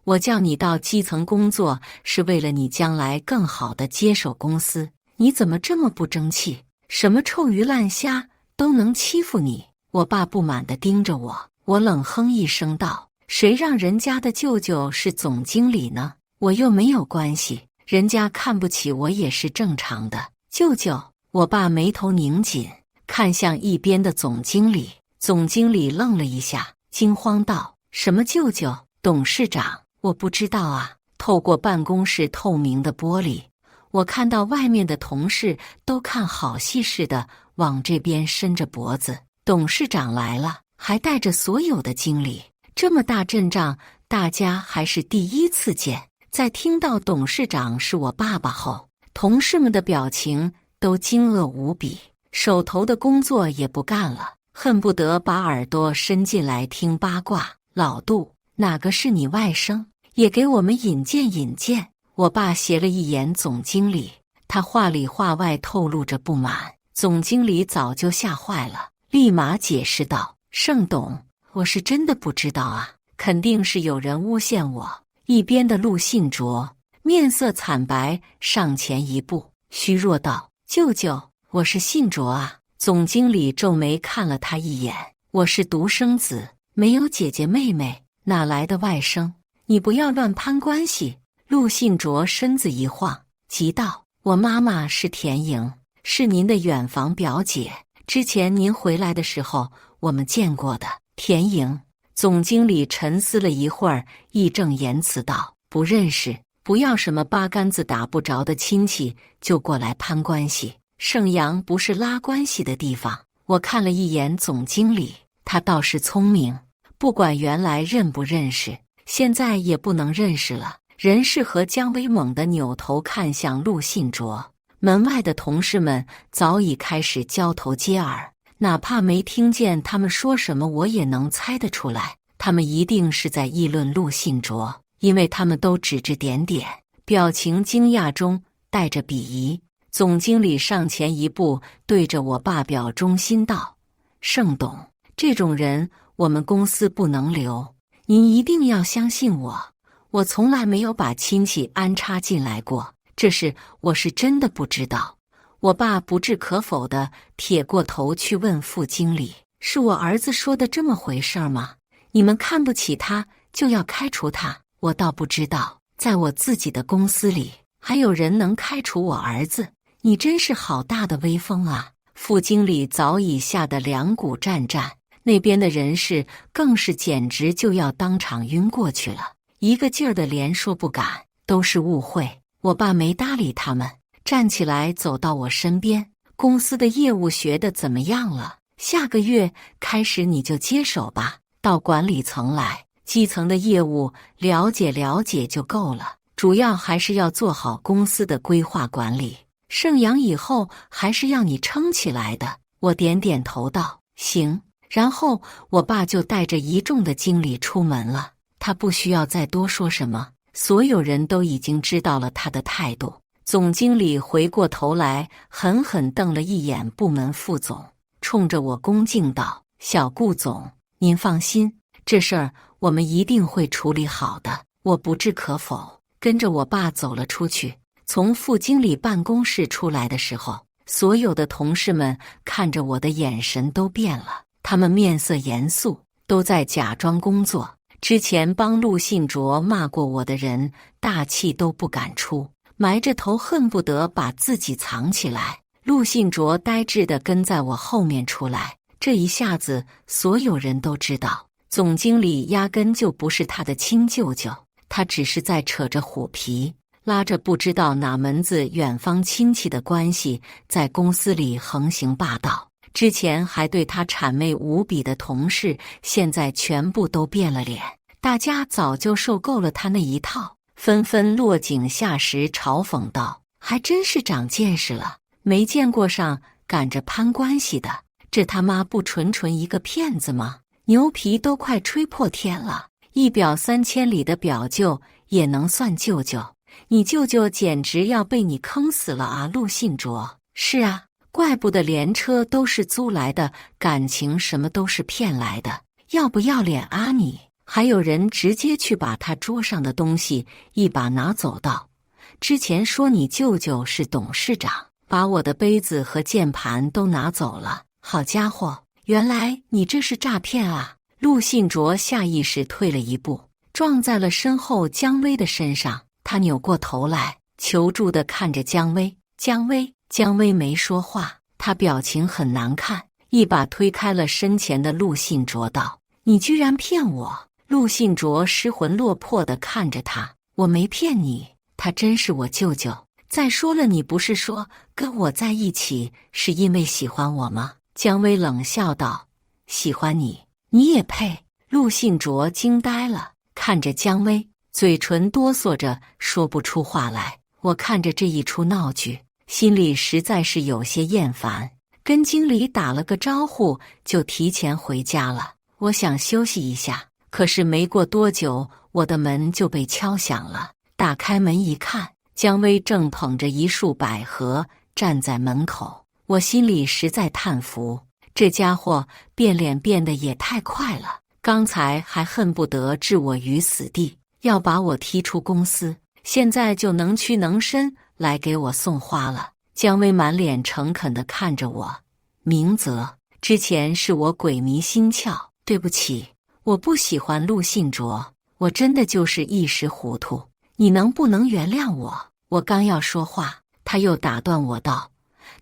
S1: 我叫你到基层工作是为了你将来更好地接手公司，你怎么这么不争气？什么臭鱼烂虾都能欺负你？我爸不满地盯着我，我冷哼一声道：谁让人家的舅舅是总经理呢？我又没有关系，人家看不起我也是正常的。舅舅，我爸眉头拧紧，看向一边的总经理。总经理愣了一下，惊慌道：什么舅舅？董事长，我不知道啊。透过办公室透明的玻璃，我看到外面的同事都看好戏似的往这边伸着脖子。董事长来了，还带着所有的经理，这么大阵仗，大家还是第一次见。在听到董事长是我爸爸后，同事们的表情都惊愕无比，手头的工作也不干了，恨不得把耳朵伸进来听八卦。老杜，哪个是你外甥？也给我们引荐引荐。我爸斜了一眼总经理，他话里话外透露着不满。总经理早就吓坏了，立马解释道：盛董，我是真的不知道啊，肯定是有人诬陷我。一边的陆信卓面色惨白，上前一步，虚弱道：舅舅，我是信卓啊。总经理皱眉看了他一眼：我是独生子，没有姐姐妹妹，哪来的外甥？你不要乱攀关系。陆信卓身子一晃，急道：我妈妈是田莹，是您的远房表姐，之前您回来的时候我们见过的。田莹。总经理沉思了一会儿，义正言辞道：不认识，不要什么八竿子打不着的亲戚就过来攀关系，盛阳不是拉关系的地方。我看了一眼总经理，他倒是聪明，不管原来认不认识，现在也不能认识了。人事和姜薇猛地扭头看向陆信卓，门外的同事们早已开始交头接耳，哪怕没听见他们说什么，我也能猜得出来，他们一定是在议论陆信卓，因为他们都指指点点，表情惊讶中带着鄙夷。总经理上前一步，对着我爸表忠心道：盛董，这种人我们公司不能留，您一定要相信我，我从来没有把亲戚安插进来过，这事我是真的不知道。我爸不置可否地撇过头去问副经理：是我儿子说的这么回事吗？你们看不起他就要开除他？我倒不知道，在我自己的公司里还有人能开除我儿子，你真是好大的威风啊！副经理早已吓得两股战战，那边的人事更是简直就要当场晕过去了，一个劲儿的连说不敢，都是误会。我爸没搭理他们，站起来走到我身边：公司的业务学得怎么样了？下个月开始你就接手吧，到管理层来，基层的业务了解了解就够了，主要还是要做好公司的规划管理，盛阳以后还是要你撑起来的。我点点头道：行。然后我爸就带着一众的经理出门了，他不需要再多说什么，所有人都已经知道了他的态度。总经理回过头来，狠狠瞪了一眼部门副总，冲着我恭敬道：小顾总，您放心，这事儿我们一定会处理好的。我不置可否，跟着我爸走了出去。从副经理办公室出来的时候，所有的同事们看着我的眼神都变了，他们面色严肃，都在假装工作。之前帮陆信卓骂过我的人，大气都不敢出，埋着头恨不得把自己藏起来。陆信卓呆滞地跟在我后面出来，这一下子所有人都知道，总经理压根就不是他的亲舅舅，他只是在扯着虎皮，拉着不知道哪门子远方亲戚的关系，在公司里横行霸道。之前还对他谄媚无比的同事，现在全部都变了脸。大家早就受够了他那一套，纷纷落井下石，嘲讽道：还真是长见识了，没见过上赶着攀关系的，这他妈不纯一个骗子吗？牛皮都快吹破天了，一表3000里的表舅也能算舅舅？你舅舅简直要被你坑死了啊！陆信卓，是啊，怪不得连车都是租来的，感情什么都是骗来的，要不要脸啊你？还有人直接去把他桌上的东西一把拿走道：之前说你舅舅是董事长，把我的杯子和键盘都拿走了。好家伙，原来你这是诈骗啊！陆信卓下意识退了一步，撞在了身后姜薇的身上。他扭过头来，求助地看着姜薇。姜薇没说话，她表情很难看，一把推开了身前的陆信卓道：你居然骗我！陆信卓失魂落魄地看着他：我没骗你，他真是我舅舅。再说了，你不是说跟我在一起是因为喜欢我吗？姜薇冷笑道：喜欢你？你也配？陆信卓惊呆了，看着姜薇，嘴唇哆嗦着说不出话来。我看着这一出闹剧，心里实在是有些厌烦，跟经理打了个招呼就提前回家了。我想休息一下，可是没过多久，我的门就被敲响了。打开门一看，姜薇正捧着一束百合站在门口。我心里实在叹服，这家伙变脸变得也太快了，刚才还恨不得置我于死地，要把我踢出公司，现在就能屈能伸来给我送花了。姜薇满脸诚恳地看着我：明泽，之前是我鬼迷心窍，对不起，我不喜欢陆信卓，我真的就是一时糊涂，你能不能原谅我？我刚要说话，他又打断我道：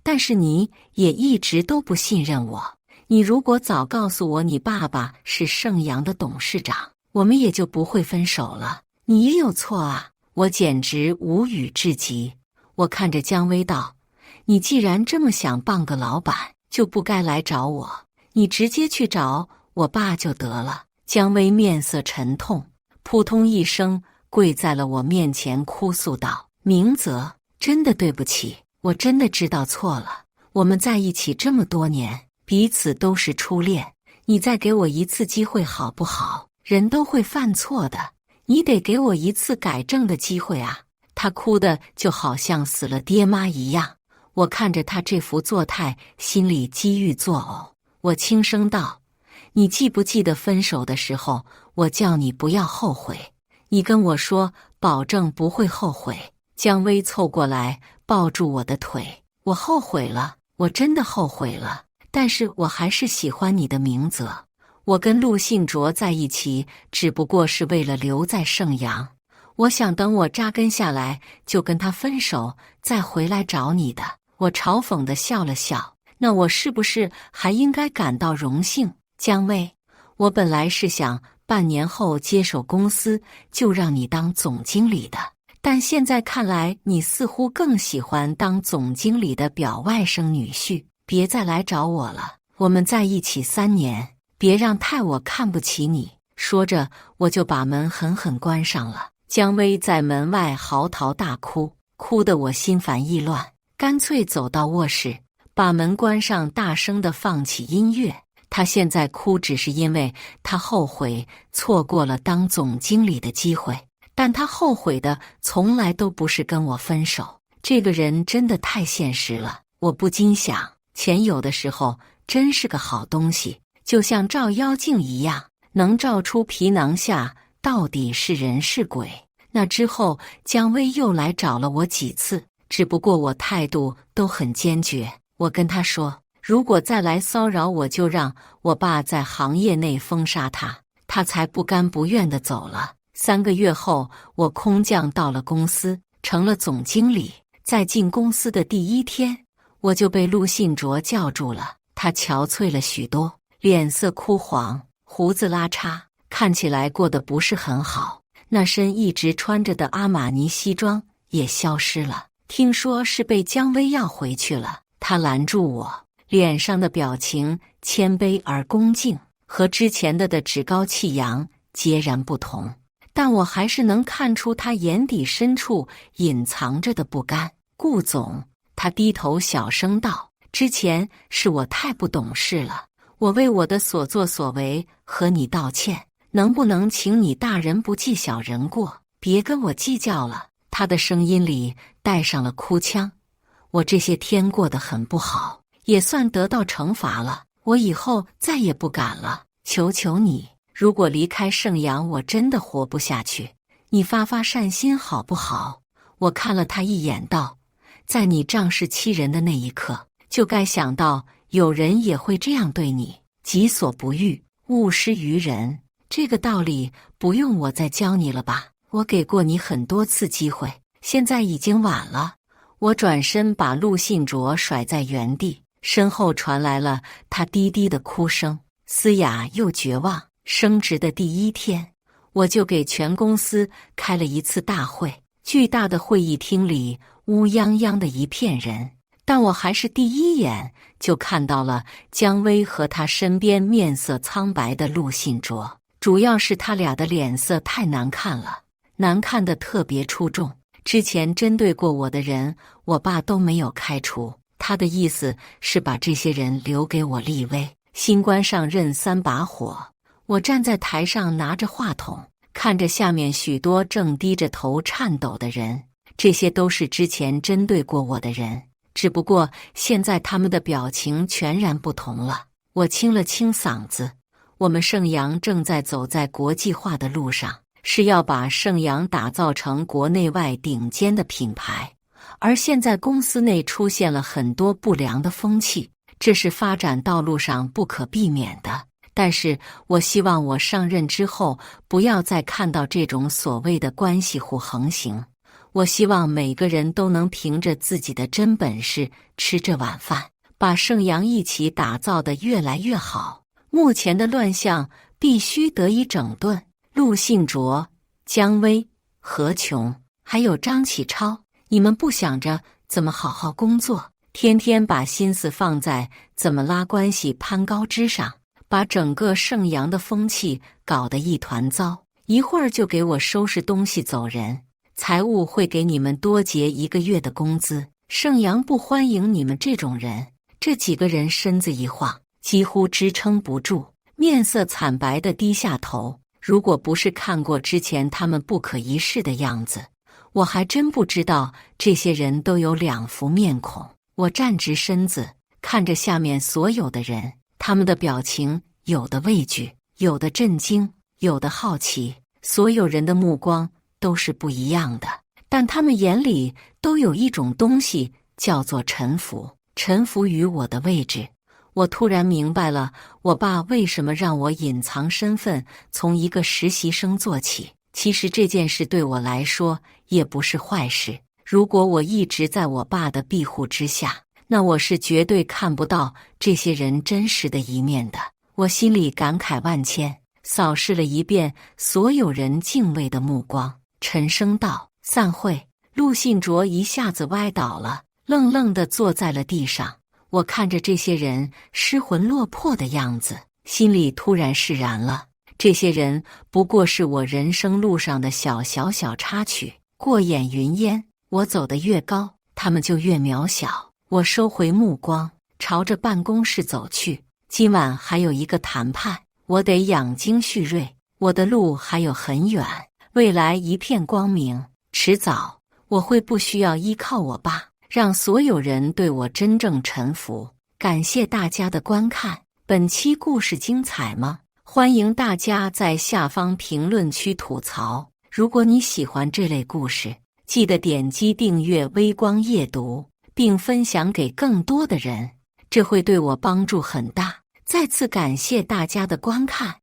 S1: 但是你也一直都不信任我，你如果早告诉我你爸爸是盛阳的董事长，我们也就不会分手了。你也有错啊！我简直无语至极。我看着姜薇道：你既然这么想当个老板，就不该来找我，你直接去找我爸就得了。姜薇面色沉痛，扑通一声跪在了我面前，哭诉道：明泽，真的对不起，我真的知道错了，我们在一起这么多年，彼此都是初恋，你再给我一次机会好不好？人都会犯错的，你得给我一次改正的机会啊！他哭得就好像死了爹妈一样，我看着他这副作态，心里积郁作呕。我轻声道：你记不记得分手的时候，我叫你不要后悔，你跟我说保证不会后悔。姜薇凑过来抱住我的腿，我后悔了，我真的后悔了，但是我还是喜欢你的明泽。我跟陆信卓在一起只不过是为了留在盛阳，我想等我扎根下来就跟他分手，再回来找你的。我嘲讽地笑了笑，那我是不是还应该感到荣幸？姜薇，我本来是想半年后接手公司就让你当总经理的，但现在看来你似乎更喜欢当总经理的表外甥女婿。别再来找我了，我们在一起3年，别让太我看不起你。说着我就把门狠狠关上了。姜薇在门外嚎啕大哭，哭得我心烦意乱，干脆走到卧室，把门关上，大声地放起音乐。他现在哭只是因为他后悔错过了当总经理的机会，但他后悔的从来都不是跟我分手。这个人真的太现实了，我不禁想，钱有的时候真是个好东西，就像照妖镜一样，能照出皮囊下到底是人是鬼。那之后姜薇又来找了我几次，只不过我态度都很坚决。我跟他说，如果再来骚扰我，就让我爸在行业内封杀他。他才不甘不愿地走了。3个月后，我空降到了公司，成了总经理。在进公司的第1天，我就被陆信卓叫住了。他憔悴了许多，脸色枯黄，胡子拉碴，看起来过得不是很好。那身一直穿着的阿玛尼西装也消失了，听说是被姜薇要回去了。他拦住我，脸上的表情谦卑而恭敬，和之前的趾高气扬截然不同，但我还是能看出他眼底深处隐藏着的不甘。顾总，他低头小声道，之前是我太不懂事了，我为我的所作所为和你道歉，能不能请你大人不计小人过，别跟我计较了。他的声音里带上了哭腔，我这些天过得很不好，也算得到惩罚了，我以后再也不敢了，求求你，如果离开盛阳我真的活不下去，你发发善心好不好？我看了他一眼道，在你仗势欺人的那一刻，就该想到有人也会这样对你，己所不欲，勿施于人。这个道理不用我再教你了吧？我给过你很多次机会，现在已经晚了。我转身把陆信卓甩在原地，身后传来了他低低的哭声，嘶哑又绝望。升职的第1天，我就给全公司开了一次大会，巨大的会议厅里乌泱泱的一片人，但我还是第1眼就看到了姜薇和他身边面色苍白的陆信卓，主要是他俩的脸色太难看了，难看的特别出众。之前针对过我的人，我爸都没有开除，他的意思是把这些人留给我立威。新官上任3把火，我站在台上拿着话筒，看着下面许多正低着头颤抖的人，这些都是之前针对过我的人，只不过现在他们的表情全然不同了。我清了清嗓子，我们盛阳正在走在国际化的路上，是要把盛阳打造成国内外顶尖的品牌，而现在公司内出现了很多不良的风气，这是发展道路上不可避免的。但是我希望我上任之后不要再看到这种所谓的关系户横行，我希望每个人都能凭着自己的真本事吃这碗饭，把盛阳一起打造得越来越好。目前的乱象必须得以整顿。陆信卓、姜薇、何琼还有张启超，你们不想着怎么好好工作，天天把心思放在怎么拉关系攀高枝上，把整个盛阳的风气搞得一团糟，一会儿就给我收拾东西走人，财务会给你们多结1个月的工资，盛阳不欢迎你们这种人。这几个人身子一晃，几乎支撑不住，面色惨白地低下头。如果不是看过之前他们不可一世的样子，我还真不知道这些人都有2副面孔。我站直身子，看着下面所有的人，他们的表情有的畏惧，有的震惊，有的好奇。所有人的目光都是不一样的，但他们眼里都有一种东西，叫做臣服，臣服于我的位置。我突然明白了，我爸为什么让我隐藏身份，从一个实习生做起。其实这件事对我来说也不是坏事。如果我一直在我爸的庇护之下，那我是绝对看不到这些人真实的一面的。我心里感慨万千，扫视了一遍所有人敬畏的目光，沉声道：“散会。”陆信卓一下子歪倒了，愣愣地坐在了地上。我看着这些人失魂落魄的样子，心里突然释然了。这些人不过是我人生路上的小插曲，过眼云烟。我走得越高，他们就越渺小。我收回目光，朝着办公室走去。今晚还有一个谈判，我得养精蓄锐。我的路还有很远，未来一片光明。迟早我会不需要依靠我爸，让所有人对我真正臣服。感谢大家的观看，本期故事精彩吗？欢迎大家在下方评论区吐槽。如果你喜欢这类故事，记得点击订阅微光夜读，并分享给更多的人，这会对我帮助很大。再次感谢大家的观看。